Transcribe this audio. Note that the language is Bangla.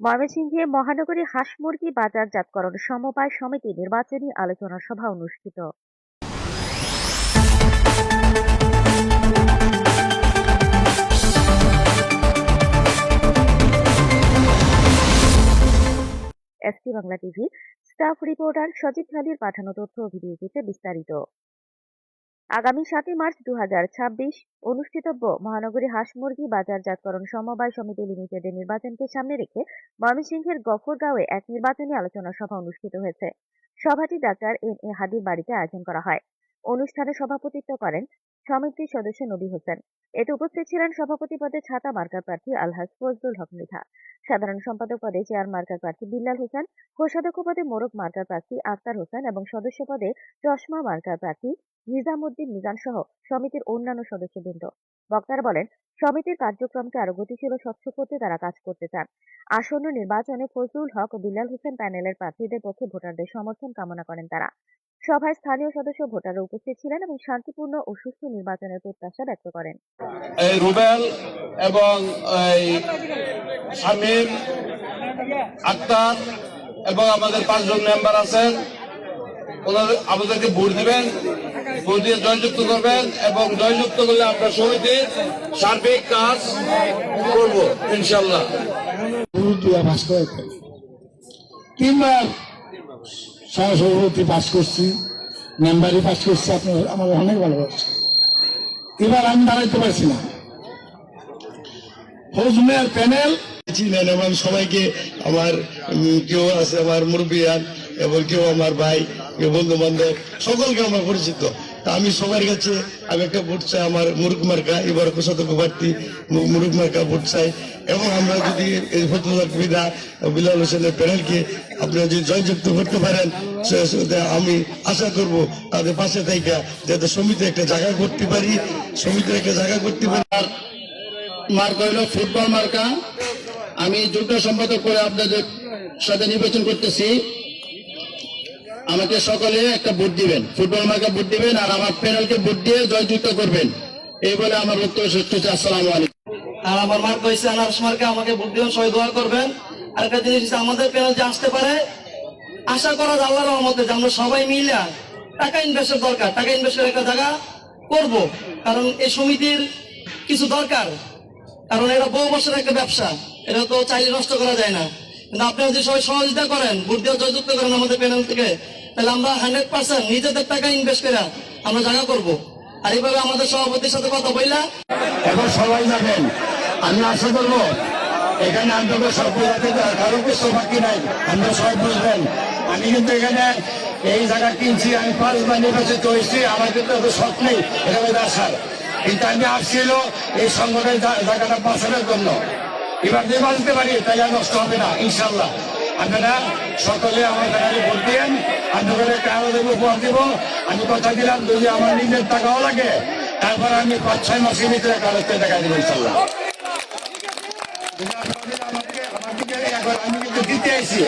ময়মনসিংহে মহানগরী হাঁস মুরগি বাজারজাতকরণ সমবায় সমিতি নির্বাচনী আলোচনা সভা অনুষ্ঠিত। ST Bangla TV staff reporter Sajib খালির পাঠানো তথ্য ও ভিডিওটিতে বিস্তারিত। আগামী 7 মার্চ 2026 অনুষ্ঠিতব্য মহানগরী হাঁস মুরগি বাজারজাতকরণ সমবায় সমিতি লিমিটেডের নির্বাচনকে সামনে রেখে ময়মনসিংহের গফরগাঁওয়ে এক নির্বাচনী আলোচনা সভা অনুষ্ঠিত হয়েছে। সভাটি ডাক্তার এম.এ. হাদির বাড়িতে আয়োজন করা হয়। অনুষ্ঠানে সভাপতিত্ব করেন সমিতির সদস্য নবী হোসেন। এতে উপস্থিত ছিলেন সভাপতি পদে ছাতা মার্কার প্রার্থী আলহাজ ফজলুল হক মৃধা, সাধারণ সম্পাদক পদে চেয়ার মার্কার প্রার্থী বিল্লাল হোসেন, কোষাধ্যক্ষ পদে মোরগ মার্কার প্রার্থী আক্তার হোসেন এবং সদস্য পদে চশমা মার্কার প্রার্থী নিজামুদ্দিন মিজান সহ সমিতির অন্যান্য সদস্যবৃন্দ। বক্তারা বলেন, সমিতির কার্যক্রমকে আরো গতিশীল ও স্বচ্ছ করতে তারা কাজ করতে চান। আসন্ন নির্বাচনে ফজলুল হক ও বিল্লাল হোসেন প্যানেলের প্রার্থীদের পক্ষে ভোটারদের সমর্থন কামনা করেন তারা। সভায় স্থানীয় সদস্য ভোটাররা উপস্থিত ছিলেন এবং শান্তিপূর্ণ ও সুস্থ নির্বাচনের প্রত্যাশা ব্যক্ত করেন। রুবেল এবং শামীম, আক্তার এবং আমাদের 5 জন মেম্বার আছেন, ওনারা আমাদেরকে ভোট দিবেন, ভোট দিয়ে জয়যুক্ত করবেন এবং জয়যুক্ত করলে আমরা সমিতির সার্বিক কাজ করব ইনশাল্লাহ। 3বার সহসভাপতি পাস করছি, মেম্বারই পাস করছি, আপনার আমাদের অনেক ভালোবাসছে। এবার আমি দাঁড়াইতে পারছি না। ফৌজমের প্যানেল ছিলেন এবং সবাইকে আমার কেউ আছে আমার মুরব্বিয়ান এবং কেউ আমার ভাই, কেউ বন্ধু বান্ধব, সকলকে আমার পরিচিত। তা আমি সবার কাছে আমি একটা ভোট চাই, আমার মুরুগ মার্কা, এবার কোষাধ্যক্ষ প্রার্থী মুরুগ মার্কা ভোট চাই। এবং আমরা যদি এই ফজলুল বিল্লাল হোসেনের প্যানেলকে আপনারা যদি জয়যুক্ত করতে পারেন, আমি আশা করব তাদের পাশে থেকে যাতে সমিতির একটা জায়গা করতে পারি, সমিতির একটা জায়গা করতে পারি। মার্কা হইল ফুটবল মার্কা। আমি যুগ্ম সম্পাদক করে আপনাদের সাথে নির্বাচন করতেছি। আমাকে সকলে একটা ভোট দিবেন, ফুটবল মার্কা ভোট দিবেন আর আমার প্যানেলকে ভোট দিয়ে জয়যুক্ত করবেন, এই বলে আমার বক্তব্য শেষ করছি। আসসালামু আলাইকুম। আর আমার মার্কা হয়েছে আনারস মার্কা, আমাকে ভোট দিবেন, সবাই দোয়া করবেন। আর একটা জিনিস আমাদের প্যানেল যে আসতে পারে, আশা করা যায় আল্লাহর রহমতে যে আমরা সবাই মিলে টাকা ইনভেস্টের দরকার, টাকা ইনভেস্টের একটা জায়গা করব, কারণ এই সমিতির কিছু দরকার, কারণ এটা বহু বছরের একটা ব্যবসা, এটা তো চাইলে নষ্ট করা যায় না। কিন্তু আপনারা যদি সবাই সহযোগিতা করেন, ভোট দিয়ে জয়যুক্ত করেন আমাদের প্যানেল থেকে, তাহলে আমরা 100% নিজেদের টাকা ইনভেস্ট করে আমরা জায়গা করব। আর এইভাবে আমাদের সভাপতির সাথে কথা বললা এখন সবাই যাবেন। আমি আশা করবো এখানে আপনাদের সব বোঝাতে কারো কিছু বাকি নাই, আমরা সবাই বুঝবেন। আমি কিন্তু এখানে এই জায়গা কিনছি, আমি 5 বার নির্বাচিত হয়েছি, আমার কিন্তু এত শখ নেই এখানে আসার, কিন্তু আমি আসছিল এই সংগঠনের জায়গাটা বাঁচানোর জন্য। এবার যদি বাঁচতে পারি তাহলে নষ্ট হবে না ইনশাল্লাহ। আপনারা সকলে আমার প্যানেলে ভোট দিন, আপনাদের কারো দেবো, উপহার দিব। আমি কথা দিলাম যদি আমার নিজের টাকাও লাগে, তারপর আমি 5-6 মাসের ভিতরে কাগজটা টাকা দিব ইনশাল্লাহ। আমি কিন্তু দিতে আইছি।